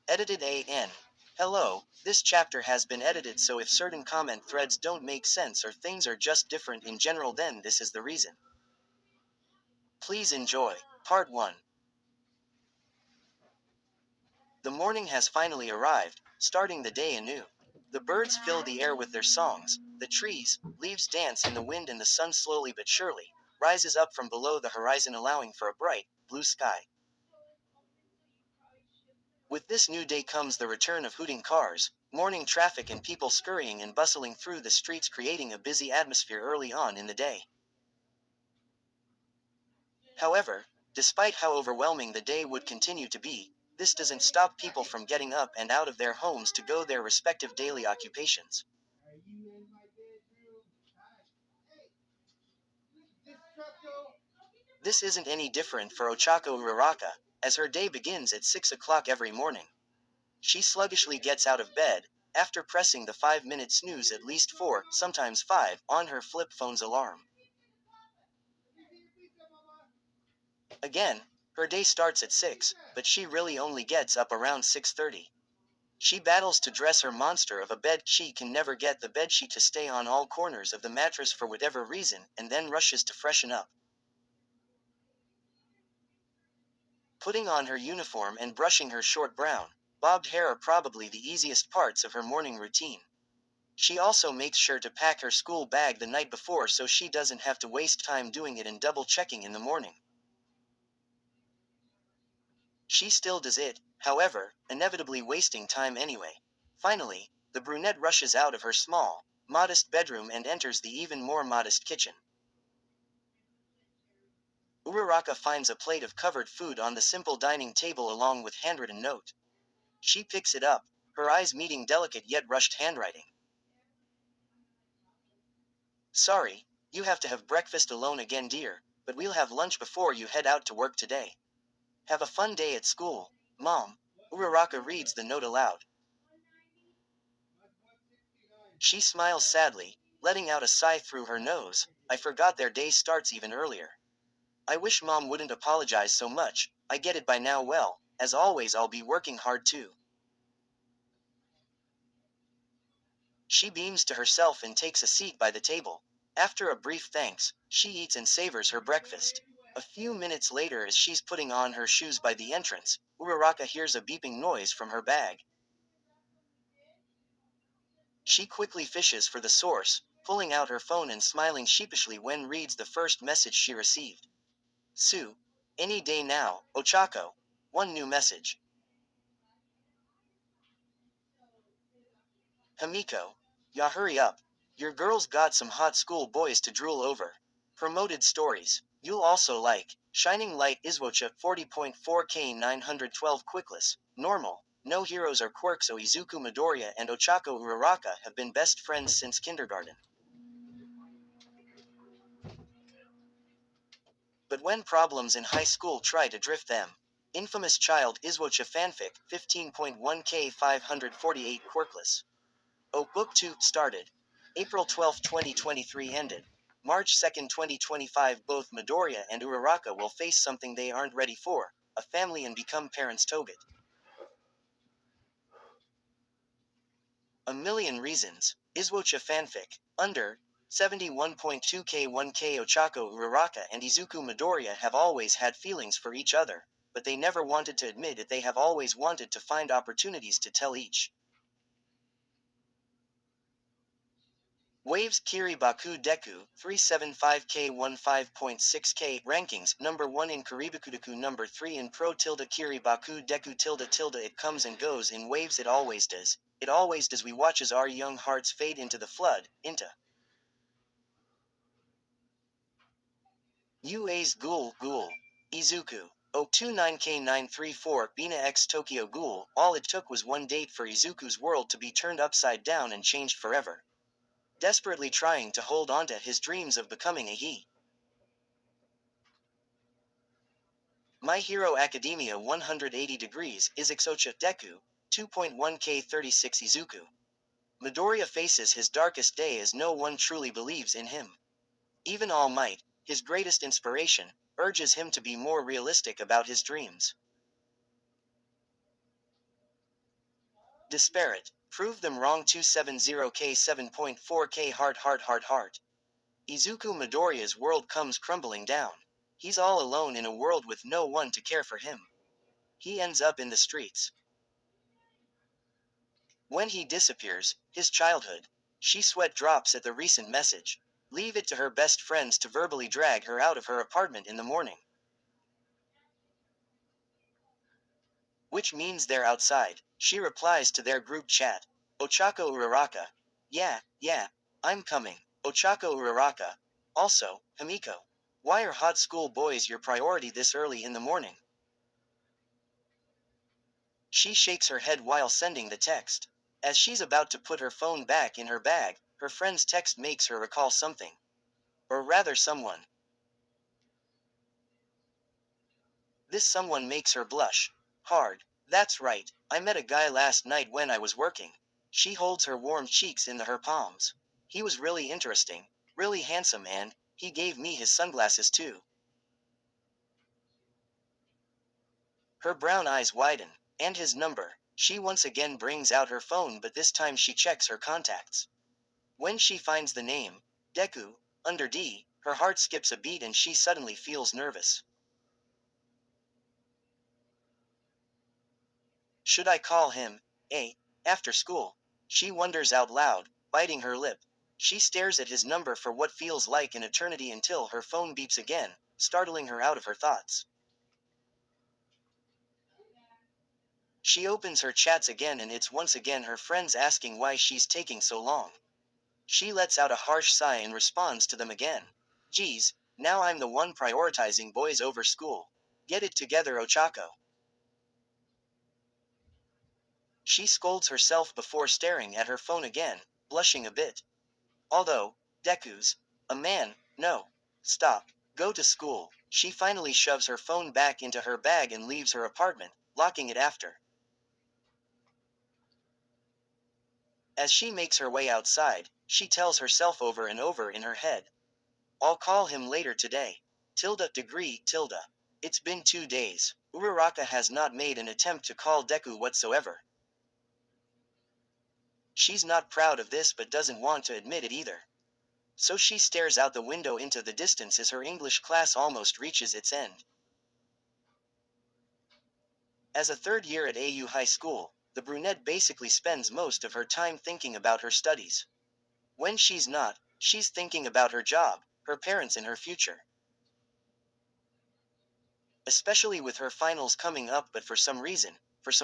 Edited AN. Hello, this chapter has been edited so if certain comment threads don't make sense or things are just different in general then this is the reason. Please enjoy. Part 1. The morning has finally arrived, starting the day anew. The birds fill the air with their songs, the trees, leaves dance in the wind and the sun slowly but surely rises up from below the horizon allowing for a bright, blue sky. With this new day comes the return of hooting cars, morning traffic and people scurrying and bustling through the streets creating a busy atmosphere early on in the day. However, despite how overwhelming the day would continue to be, this doesn't stop people from getting up and out of their homes to go their respective daily occupations. This isn't any different for Ochako Uraraka, as her day begins at 6 o'clock every morning. She sluggishly gets out of bed, after pressing the 5-minute snooze at least 4, sometimes 5, on her flip phone's alarm. Again, her day starts at 6, but she really only gets up around 6:30. She battles to dress her monster of a bed. She can never get the bedsheet to stay on all corners of the mattress for whatever reason, and then rushes to freshen up. Putting on her uniform and brushing her short brown, bobbed hair are probably the easiest parts of her morning routine. She also makes sure to pack her school bag the night before so she doesn't have to waste time doing it and double checking in the morning. She still does it, however, inevitably wasting time anyway. Finally, the brunette rushes out of her small, modest bedroom and enters the even more modest kitchen. Uraraka finds a plate of covered food on the simple dining table along with handwritten note. She picks it up, her eyes meeting delicate yet rushed handwriting. Sorry, you have to have breakfast alone again dear, but we'll have lunch before you head out to work today. Have a fun day at school, Mom. Uraraka reads the note aloud. She smiles sadly, letting out a sigh through her nose. I forgot their day starts even earlier. I wish Mom wouldn't apologize so much, I get it by now well, as always I'll be working hard too. She beams to herself and takes a seat by the table. After a brief thanks, she eats and savors her breakfast. A few minutes later as she's putting on her shoes by the entrance, Uraraka hears a beeping noise from her bag. She quickly fishes for the source, pulling out her phone and smiling sheepishly when reads the first message she received. Sue. Any day now, Ochako. One new message. Hamiko. Ya hurry up. Your girl's got some hot school boys to drool over. Promoted stories. You'll also like. Shining Light Iswocha 40.4K 912 Quickless. Normal. No heroes or quirks. Izuku Midoriya and Ochako Uraraka have been best friends since kindergarten. But when problems in high school try to drift them. Infamous Child Iswocha Fanfic 15.1K 548 Quirkless. Book 2 started. April 12, 2023 ended. March 2, 2025 both Midoriya and Uraraka will face something they aren't ready for, a family and become parents Toget. A Million Reasons. Iswocha Fanfic. Under 71.2K 1K Ochako Uraraka and Izuku Midoriya have always had feelings for each other, but they never wanted to admit it. They have always wanted to find opportunities to tell each. Waves Kiribaku Deku 375K 15.6K Rankings number 1 in Kiribakudeku number 3 in Pro tilde Kiribaku Deku tilde tilde It comes and goes in waves it always does. It always does. We watch as our young hearts fade into the flood, into UA's Ghoul Ghoul. Izuku. 029K934 Bina X Tokyo Ghoul. All it took was one date for Izuku's world to be turned upside down and changed forever. Desperately trying to hold on to his dreams of becoming a he. My Hero Academia 180 Degrees is Ixocha Deku, 2.1K36 Izuku. Midoriya faces his darkest day as no one truly believes in him. Even All Might, his greatest inspiration, urges him to be more realistic about his dreams. Disparate. Prove them wrong 270K 7.4K heart. Izuku Midoriya's world comes crumbling down. He's all alone in a world with no one to care for him. He ends up in the streets. When he disappears, his childhood. She sweat drops at the recent message. Leave it to her best friends to verbally drag her out of her apartment in the morning. Which means they're outside. She replies to their group chat. Ochako Uraraka. Yeah, I'm coming. Ochako Uraraka. Also, Himiko. Why are hot school boys your priority this early in the morning? She shakes her head while sending the text. As she's about to put her phone back in her bag, her friend's text makes her recall something. Or rather, someone. This someone makes her blush. Hard. That's right, I met a guy last night when I was working. She holds her warm cheeks in her palms. He was really interesting, really handsome, and he gave me his sunglasses too. Her brown eyes widen. And his number. She once again brings out her phone, but this time she checks her contacts. When she finds the name, Deku, under D, her heart skips a beat and she suddenly feels nervous. Should I call him, after school? She wonders out loud, biting her lip. She stares at his number for what feels like an eternity until her phone beeps again, startling her out of her thoughts. She opens her chats again and it's once again her friends asking why she's taking so long. She lets out a harsh sigh and responds to them again. Geez, now I'm the one prioritizing boys over school. Get it together, Ochako. She scolds herself before staring at her phone again, blushing a bit. Although, Deku's a man, no. Stop. Go to school. She finally shoves her phone back into her bag and leaves her apartment, locking it after. As she makes her way outside, she tells herself over and over in her head. I'll call him later today. Degree. It's been 2 days. Uraraka has not made an attempt to call Deku whatsoever. She's not proud of this but doesn't want to admit it either. So she stares out the window into the distance as her English class almost reaches its end. As a third year at AU High School, the brunette basically spends most of her time thinking about her studies. When she's not, she's thinking about her job, her parents and her future. Especially with her finals coming up, but for some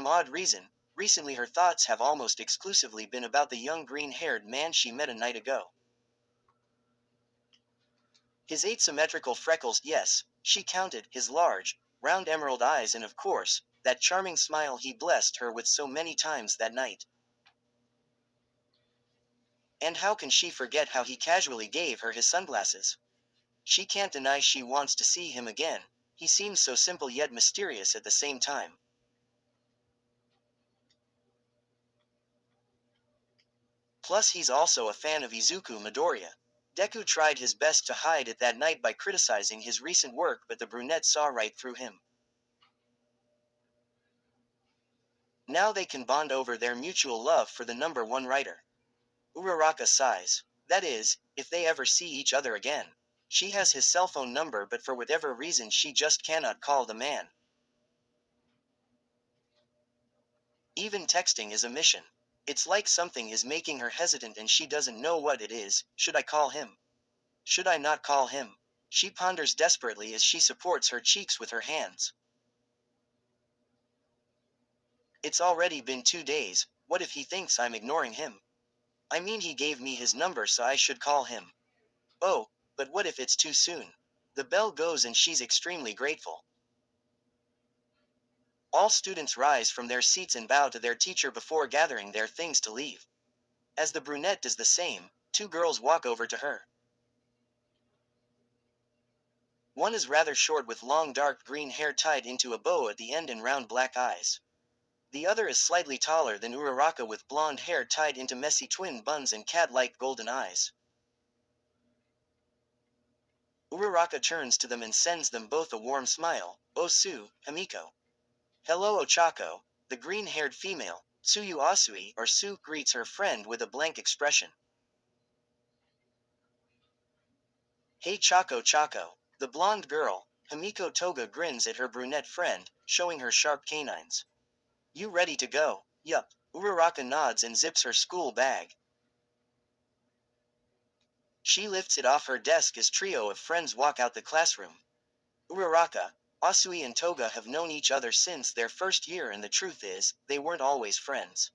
odd reason, recently her thoughts have almost exclusively been about the young green-haired man she met a night ago. His 8 symmetrical freckles, yes, she counted, his large, round emerald eyes and of course, that charming smile he blessed her with so many times that night. And how can she forget how he casually gave her his sunglasses? She can't deny she wants to see him again. He seems so simple yet mysterious at the same time. Plus he's also a fan of Izuku Midoriya. Deku tried his best to hide it that night by criticizing his recent work, but the brunette saw right through him. Now they can bond over their mutual love for the number one writer. Uraraka sighs. That is, if they ever see each other again. She has his cell phone number, but for whatever reason she just cannot call the man. Even texting is a mission. It's like something is making her hesitant and she doesn't know what it is. Should I call him? Should I not call him? She ponders desperately as she supports her cheeks with her hands. It's already been 2 days, what if he thinks I'm ignoring him? I mean, he gave me his number so I should call him. Oh, but what if it's too soon? The bell goes and she's extremely grateful. All students rise from their seats and bow to their teacher before gathering their things to leave. As the brunette does the same, 2 girls walk over to her. One is rather short with long dark green hair tied into a bow at the end and round black eyes. The other is slightly taller than Uraraka with blonde hair tied into messy twin buns and cat-like golden eyes. Uraraka turns to them and sends them both a warm smile. Osu, Himiko. Hello Ochako, the green-haired female. Tsuyu Asui, or Su, greets her friend with a blank expression. Hey Chaco Chaco. The blonde girl, Himiko Toga, grins at her brunette friend, showing her sharp canines. You ready to go? Yup. Uraraka nods and zips her school bag. She lifts it off her desk as trio of friends walk out the classroom. Uraraka, Asui and Toga have known each other since their first year, and the truth is, they weren't always friends.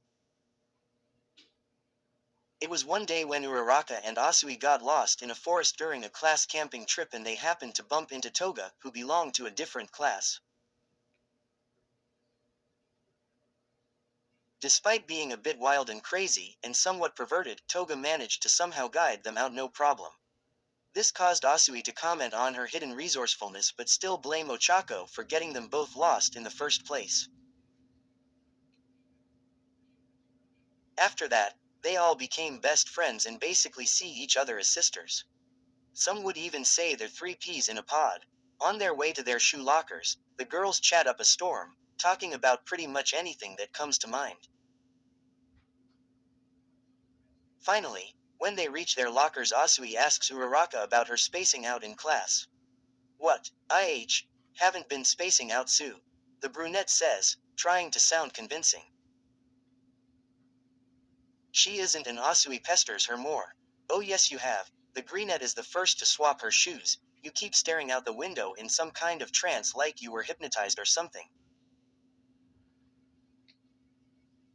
It was one day when Uraraka and Asui got lost in a forest during a class camping trip, and they happened to bump into Toga, who belonged to a different class. Despite being a bit wild and crazy, and somewhat perverted, Toga managed to somehow guide them out no problem. This caused Asui to comment on her hidden resourcefulness but still blame Ochako for getting them both lost in the first place. After that, they all became best friends and basically see each other as sisters. Some would even say they're three peas in a pod. On their way to their shoe lockers, the girls chat up a storm, talking about pretty much anything that comes to mind. Finally, when they reach their lockers, Asui asks Uraraka about her spacing out in class. What, haven't been spacing out, Sue? The brunette says, trying to sound convincing. She isn't, and Asui pesters her more. Oh yes you have. The brunette is the first to swap her shoes. You keep staring out the window in some kind of trance like you were hypnotized or something.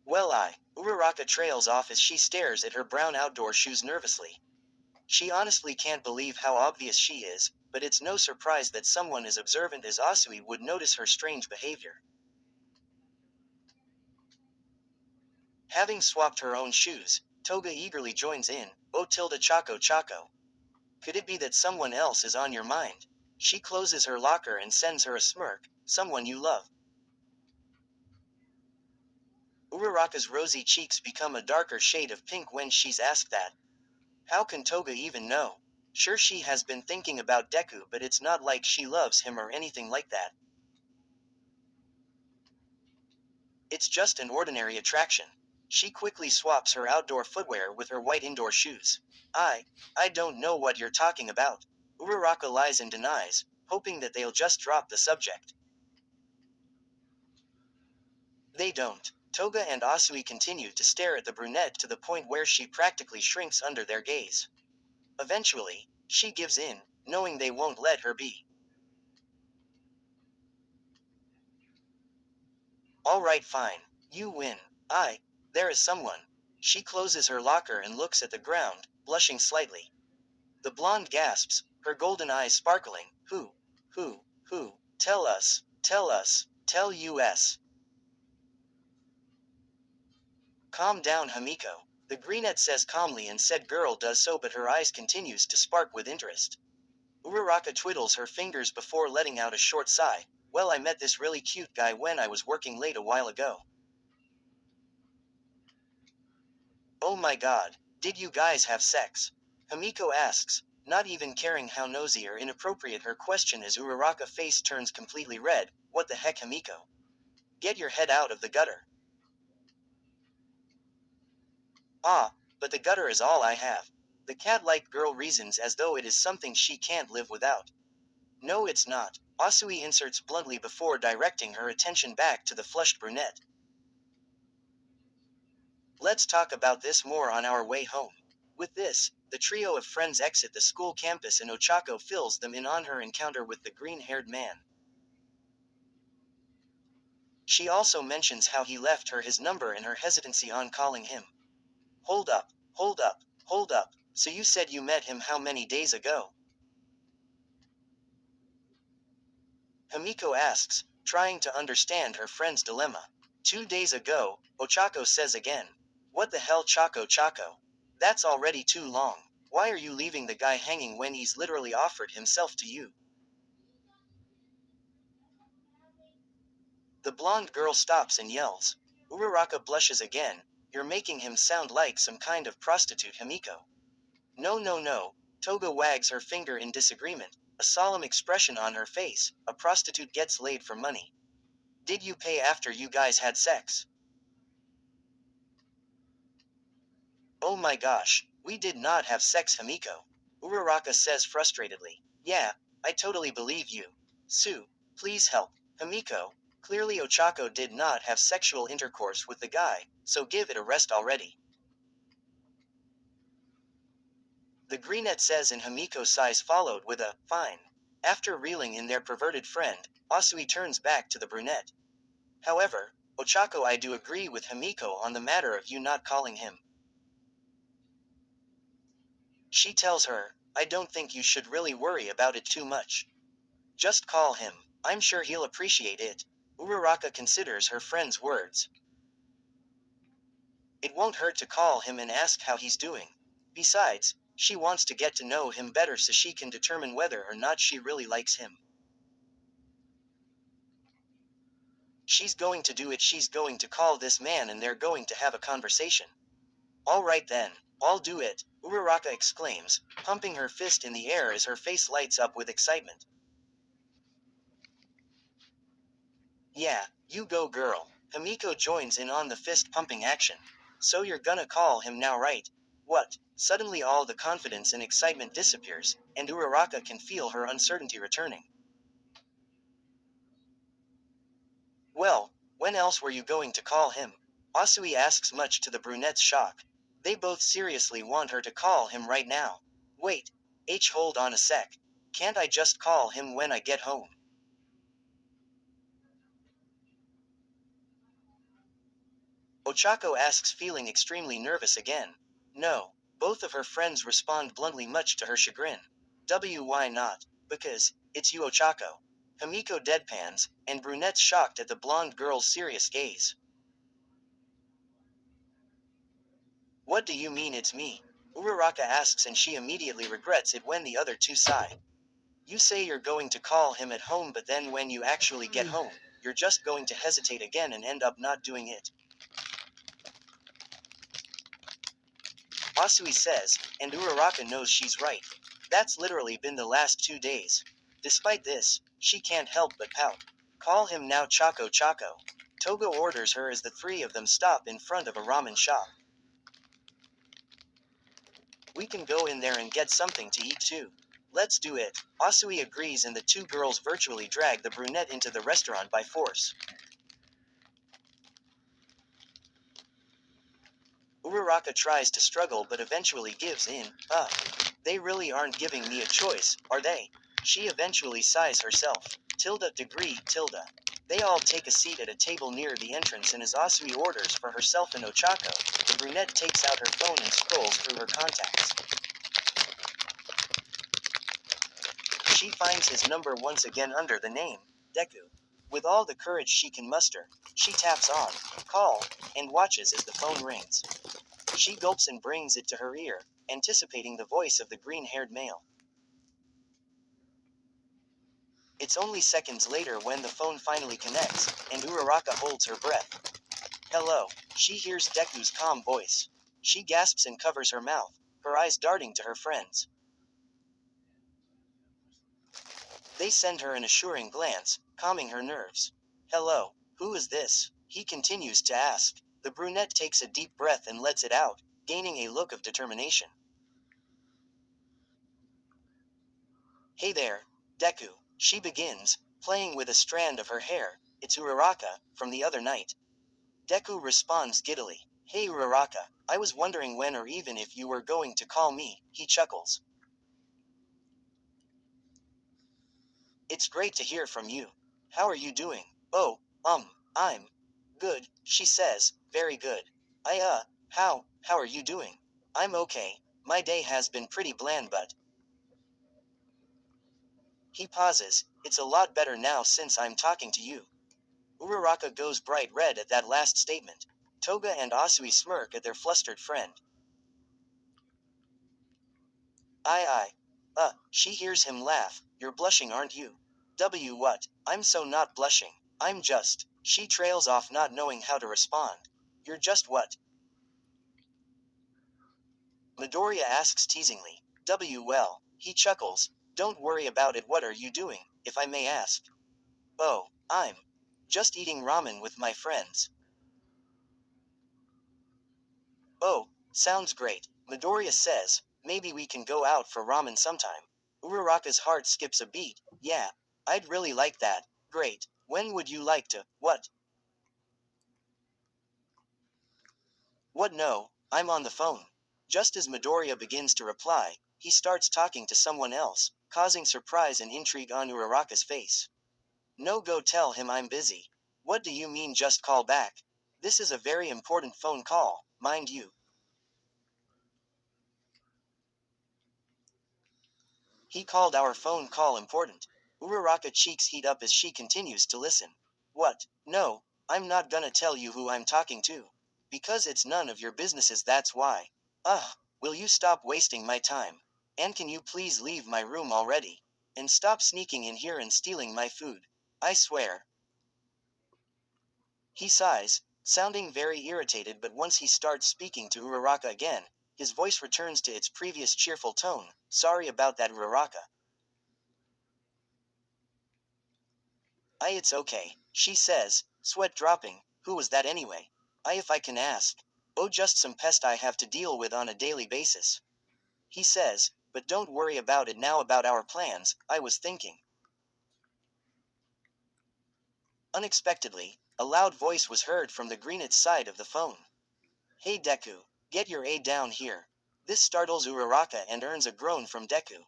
Well, Uraraka trails off as she stares at her brown outdoor shoes nervously. She honestly can't believe how obvious she is, but it's no surprise that someone as observant as Asui would notice her strange behavior. Having swapped her own shoes, Toga eagerly joins in. Oh tilde Chaco Chaco. Could it be that someone else is on your mind? She closes her locker and sends her a smirk. Someone you love. Uraraka's rosy cheeks become a darker shade of pink when she's asked that. How can Toga even know? Sure, she has been thinking about Deku, but it's not like she loves him or anything like that. It's just an ordinary attraction. She quickly swaps her outdoor footwear with her white indoor shoes. I don't know what you're talking about. Uraraka lies and denies, hoping that they'll just drop the subject. They don't. Toga and Asui continue to stare at the brunette to the point where she practically shrinks under their gaze. Eventually, she gives in, knowing they won't let her be. Alright, fine. You win. There is someone. She closes her locker and looks at the ground, blushing slightly. The blonde gasps, her golden eyes sparkling. Who? Tell us, tell us. Calm down, Himiko. The brunette says calmly, and said girl does so, but her eyes continues to spark with interest. Uraraka twiddles her fingers before letting out a short sigh. Well, I met this really cute guy when I was working late a while ago. Oh my god, did you guys have sex? Himiko asks, not even caring how nosy or inappropriate her question is. Uraraka's face turns completely red. What the heck, Himiko? Get your head out of the gutter. But the gutter is all I have. The cat-like girl reasons as though it is something she can't live without. No, it's not. Asui inserts bluntly before directing her attention back to the flushed brunette. Let's talk about this more on our way home. With this, the trio of friends exit the school campus and Ochako fills them in on her encounter with the green-haired man. She also mentions how he left her his number and her hesitancy on calling him. Hold up. So you said you met him how many days ago? Himiko asks, trying to understand her friend's dilemma. 2 days ago, Ochako says again. What the hell, Chaco Chaco? That's already too long. Why are you leaving the guy hanging when he's literally offered himself to you? The blonde girl stops and yells. Uraraka blushes again. You're making him sound like some kind of prostitute, Himiko. No. Toga wags her finger in disagreement, a solemn expression on her face. A prostitute gets laid for money. Did you pay after you guys had sex? Oh my gosh, we did not have sex, Hamiko. Uraraka says frustratedly. Yeah, I totally believe you. Sue, please help. Hamiko, clearly Ochako did not have sexual intercourse with the guy, so give it a rest already. The greenette says, and Hamiko's sighs followed with a fine. After reeling in their perverted friend, Asui turns back to the brunette. However, Ochako, I do agree with Hamiko on the matter of you not calling him. She tells her, I don't think you should really worry about it too much. Just call him. I'm sure he'll appreciate it. Uraraka considers her friend's words. It won't hurt to call him and ask how he's doing. Besides, she wants to get to know him better so she can determine whether or not she really likes him. She's going to do it. She's going to call this man and they're going to have a conversation. All right then, I'll do it, Uraraka exclaims, pumping her fist in the air as her face lights up with excitement. Yeah, you go girl. Hamiko joins in on the fist-pumping action. So you're gonna call him now, right? What? Suddenly all the confidence and excitement disappears, and Uraraka can feel her uncertainty returning. Well, when else were you going to call him? Asui asks, much to the brunette's shock. They both seriously want her to call him right now. Wait, hold on a sec. Can't I just call him when I get home? Ochako asks, feeling extremely nervous again. No. Both of her friends respond bluntly, much to her chagrin. Why not? Because, it's you, Ochako. Hamiko deadpans, and brunette's shocked at the blonde girl's serious gaze. What do you mean it's me? Uraraka asks, and she immediately regrets it when the other two sigh. You say you're going to call him at home, but then when you actually get home, you're just going to hesitate again and end up not doing it. Asui says, and Uraraka knows she's right. That's literally been the last 2 days. Despite this, she can't help but pout. Call him now, Choco Choco. Toga orders her as the three of them stop in front of a ramen shop. We can go in there and get something to eat too. Let's do it. Asui agrees, and the two girls virtually drag the brunette into the restaurant by force. Uraraka tries to struggle but eventually gives in. They really aren't giving me a choice, are they? She eventually sighs herself. Degree. They all take a seat at a table near the entrance, and as Asui orders for herself and Ochako, the brunette takes out her phone and scrolls through her contacts. She finds his number once again under the name, Deku. With all the courage she can muster, she taps on, call, and watches as the phone rings. She gulps and brings it to her ear, anticipating the voice of the green-haired male. It's only seconds later when the phone finally connects, and Uraraka holds her breath. Hello, she hears Deku's calm voice. She gasps and covers her mouth, her eyes darting to her friends. They send her an assuring glance, calming her nerves. Hello, who is this? He continues to ask. The brunette takes a deep breath and lets it out, gaining a look of determination. Hey there, Deku, she begins, playing with a strand of her hair. It's Uraraka, from the other night. Deku responds giddily. Hey Uraraka, I was wondering when or even if you were going to call me, he chuckles. It's great to hear from you. How are you doing? Oh, I'm good, she says, very good. How are you doing? I'm okay. My day has been pretty bland, but. He pauses. It's a lot better now since I'm talking to you. Uraraka goes bright red at that last statement. Toga and Asui smirk at their flustered friend. She hears him laugh. You're blushing, aren't you? What? I'm so not blushing. I'm just. She trails off, not knowing how to respond. You're just what? Midoriya asks teasingly. Well, he chuckles. Don't worry about it. What are you doing, if I may ask? Oh, I'm just eating ramen with my friends. Oh, Sounds great, Midoriya says. Maybe we can go out for ramen sometime. Uraraka's heart skips a beat. Yeah, I'd really like that. Great. When would you like to? What? What? No, I'm on the phone. Just as Midoriya begins to reply, he starts talking to someone else, causing surprise and intrigue on Uraraka's face. No, go tell him I'm busy. What do you mean just call back? This is a very important phone call, mind you. He called our phone call important. Uraraka cheeks heat up as she continues to listen. What? No, I'm not gonna tell you who I'm talking to. Because it's none of your businesses, that's why. Ugh, will you stop wasting my time? And can you please leave my room already? And stop sneaking in here and stealing my food. I swear. He sighs, sounding very irritated, but once he starts speaking to Uraraka again, his voice returns to its previous cheerful tone. Sorry about that, Uraraka. It's okay, she says, sweat dropping. Who was that anyway? If I can ask. Oh, just some pest I have to deal with on a daily basis. He says, but don't worry about it now. About our plans, I was thinking. Unexpectedly, a loud voice was heard from the Greenet side of the phone. Hey Deku, get your A down here. This startles Uraraka and earns a groan from Deku.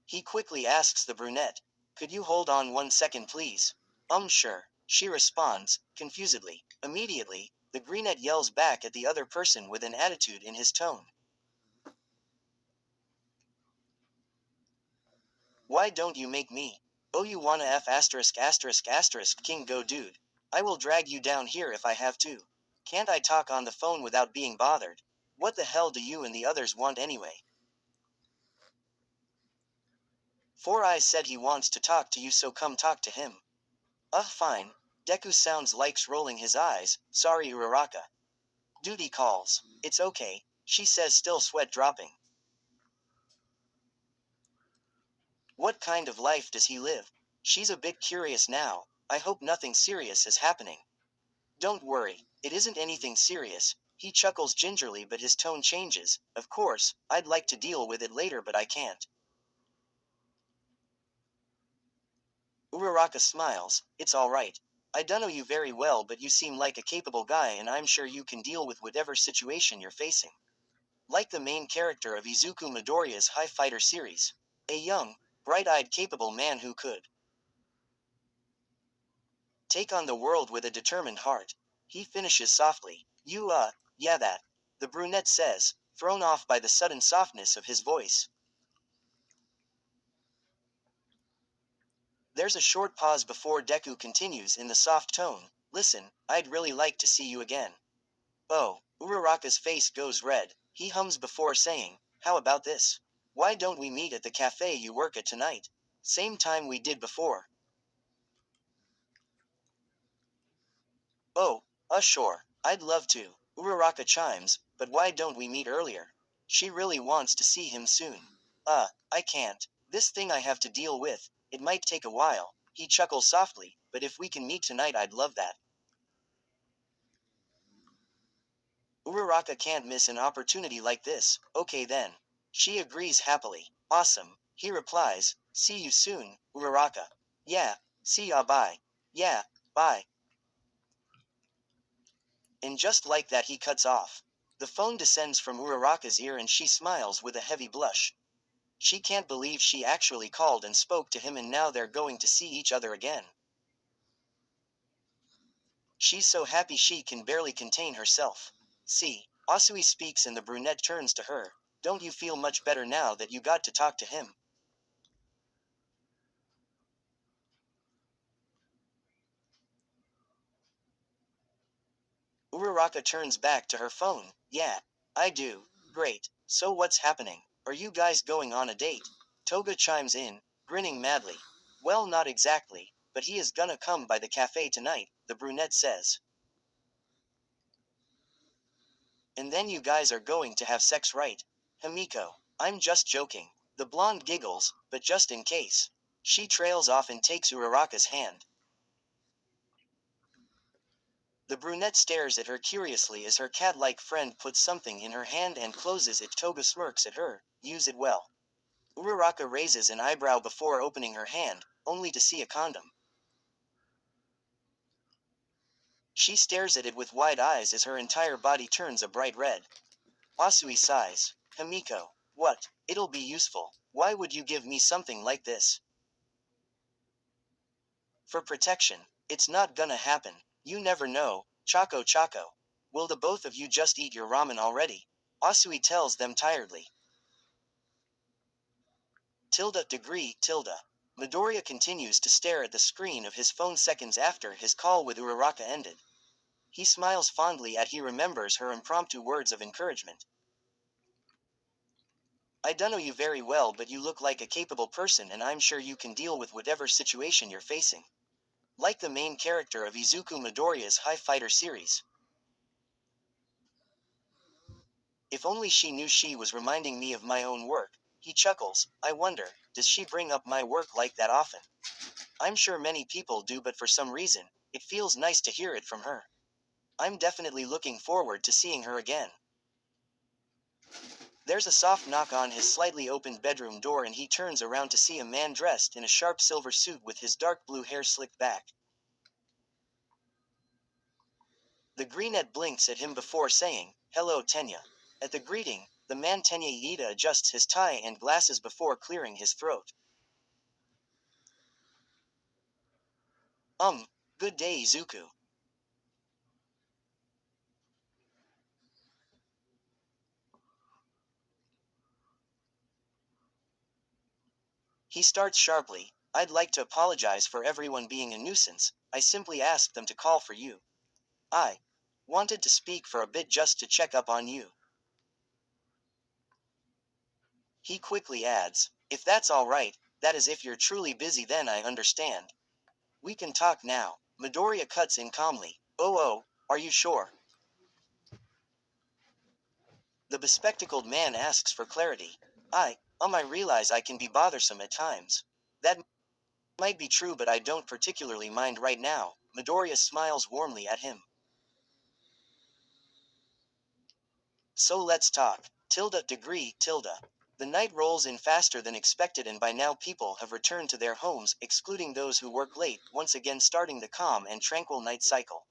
He quickly asks the brunette, could you hold on 1 second please? Sure, she responds, confusedly. Immediately, the Greenet yells back at the other person with an attitude in his tone. Why don't you make me? Oh, you wanna F asterisk asterisk asterisk king go dude. I will drag you down here if I have to. Can't I talk on the phone without being bothered? What the hell do you and the others want anyway? Four Eyes said he wants to talk to you, so come talk to him. Fine. Deku sounds likes rolling his eyes. Sorry, Uraraka. Duty calls. It's okay, she says, still sweat dropping. What kind of life does he live? She's a bit curious now. I hope nothing serious is happening. Don't worry, it isn't anything serious. He chuckles gingerly, but his tone changes. Of course, I'd like to deal with it later, but I can't. Uraraka smiles. It's alright. I don't know you very well, but you seem like a capable guy, and I'm sure you can deal with whatever situation you're facing. Like the main character of Izuku Midoriya's High Fighter series. A young, bright-eyed, capable man who could take on the world with a determined heart. He finishes softly. Yeah, that. The brunette says, thrown off by the sudden softness of his voice. There's a short pause before Deku continues in the soft tone. Listen, I'd really like to see you again. Oh, Uraraka's face goes red. He hums before saying, how about this? Why don't we meet at the cafe you work at tonight? Same time we did before. Oh, sure. I'd love to. Uraraka chimes, but why don't we meet earlier? She really wants to see him soon. I can't. This thing I have to deal with, it might take a while. He chuckles softly, but if we can meet tonight, I'd love that. Uraraka can't miss an opportunity like this. Okay then. She agrees happily. Awesome. He replies, see you soon, Uraraka. Yeah, see ya, bye. Yeah, bye. And just like that, he cuts off. The phone descends from Uraraka's ear and she smiles with a heavy blush. She can't believe she actually called and spoke to him, and now they're going to see each other again. She's so happy she can barely contain herself. See, Asui speaks and the brunette turns to her. Don't you feel much better now that you got to talk to him? Uraraka turns back to her phone. Yeah, I do. Great. So what's happening? Are you guys going on a date? Toga chimes in, grinning madly. Well, not exactly, but he is gonna come by the cafe tonight, the brunette says. And then you guys are going to have sex, right? Himiko. I'm just joking. The blonde giggles, but just in case. She trails off and takes Uraraka's hand. The brunette stares at her curiously as her cat-like friend puts something in her hand and closes it. Toga smirks at her. Use it well. Uraraka raises an eyebrow before opening her hand, only to see a condom. She stares at it with wide eyes as her entire body turns a bright red. Asui sighs. Himiko. What? It'll be useful. Why would you give me something like this? For protection. It's not gonna happen. You never know. Choco Choco. Will the both of you just eat your ramen already? Asui tells them tiredly. Degree, tilde. Midoriya continues to stare at the screen of his phone seconds after his call with Uraraka ended. He smiles fondly as he remembers her impromptu words of encouragement. I don't know you very well, but you look like a capable person and I'm sure you can deal with whatever situation you're facing. Like the main character of Izuku Midoriya's High Fighter series. If only she knew she was reminding me of my own work. He chuckles. I wonder, does she bring up my work like that often? I'm sure many people do, but for some reason, it feels nice to hear it from her. I'm definitely looking forward to seeing her again. There's a soft knock on his slightly opened bedroom door and he turns around to see a man dressed in a sharp silver suit with his dark blue hair slicked back. The brunette blinks at him before saying, "Hello, Tenya." At the greeting, the man Tenya Iida adjusts his tie and glasses before clearing his throat. Good day, Izuku. He starts sharply. I'd like to apologize for everyone being a nuisance. I simply asked them to call for you. I wanted to speak for a bit just to check up on you. He quickly adds, if that's alright, that is if you're truly busy then I understand. We can talk now. Midoriya cuts in calmly. Oh, are you sure? The bespectacled man asks for clarity. I realize I can be bothersome at times. That might be true, but I don't particularly mind right now. Midoriya smiles warmly at him. So let's talk. Degree, tilde. The night rolls in faster than expected and by now people have returned to their homes, excluding those who work late, once again starting the calm and tranquil night cycle.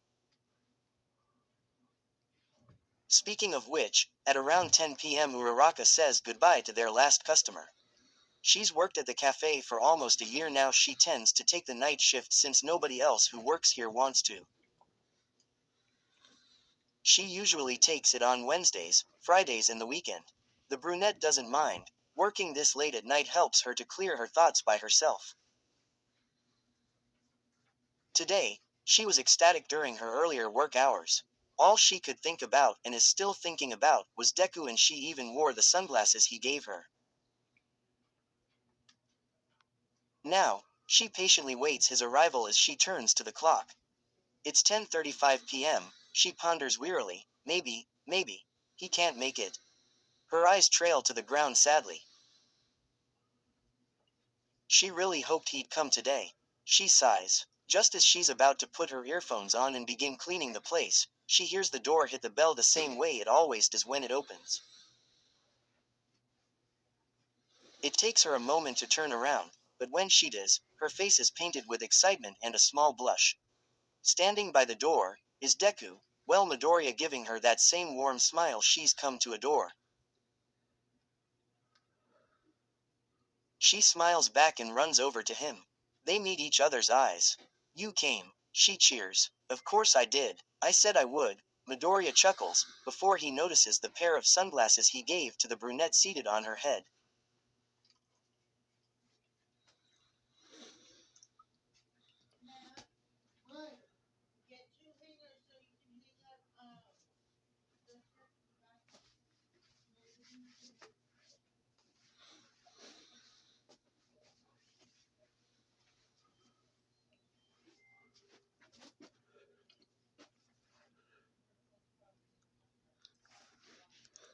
Speaking of which, at around 10 p.m. Uraraka says goodbye to their last customer. She's worked at the cafe for almost a year now. She tends to take the night shift since nobody else who works here wants to. She usually takes it on Wednesdays, Fridays and the weekend. The brunette doesn't mind. Working this late at night helps her to clear her thoughts by herself. Today, she was ecstatic during her earlier work hours. All she could think about, and is still thinking about, was Deku, and she even wore the sunglasses he gave her. Now, she patiently waits his arrival as she turns to the clock. It's 10:35 p.m., she ponders wearily. Maybe, he can't make it. Her eyes trail to the ground sadly. She really hoped he'd come today. She sighs. Just as she's about to put her earphones on and begin cleaning the place, she hears the door hit the bell the same way it always does when it opens. It takes her a moment to turn around, but when she does, her face is painted with excitement and a small blush. Standing by the door is Deku, Midoriya giving her that same warm smile she's come to adore. She smiles back and runs over to him. They meet each other's eyes. You came. She cheers. Of course I did. I said I would. Midoriya chuckles, before he notices the pair of sunglasses he gave to the brunette seated on her head.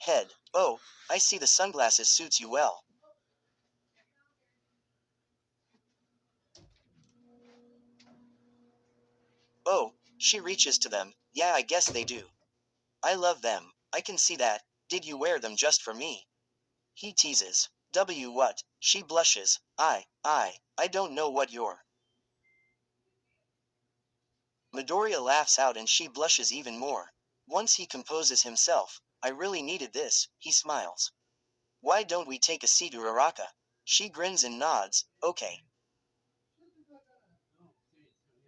Head. Oh, I see the sunglasses suits you well. Oh, she reaches to them, Yeah, I guess they do. I love them. I can see that. Did you wear them just for me? He teases. W what? She blushes. I don't know what you're. Midoriya laughs out and she blushes even more. Once he composes himself, I really needed this, he smiles. Why don't we take a seat, Uraraka? She grins and nods, okay.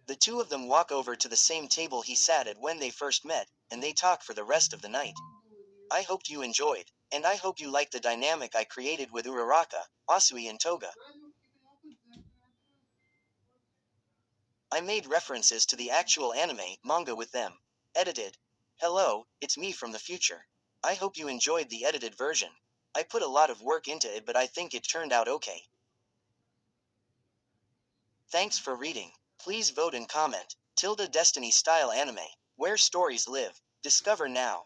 The two of them walk over to the same table he sat at when they first met, and they talk for the rest of the night. I hoped you enjoyed, and I hope you liked the dynamic I created with Uraraka, Asui and Toga. I made references to the actual anime manga with them. Edited. Hello, it's me from the future. I hope you enjoyed the edited version. I put a lot of work into it, but I think it turned out okay. Thanks for reading. Please vote and comment. Tilda Destiny style anime. Where stories live. Discover now.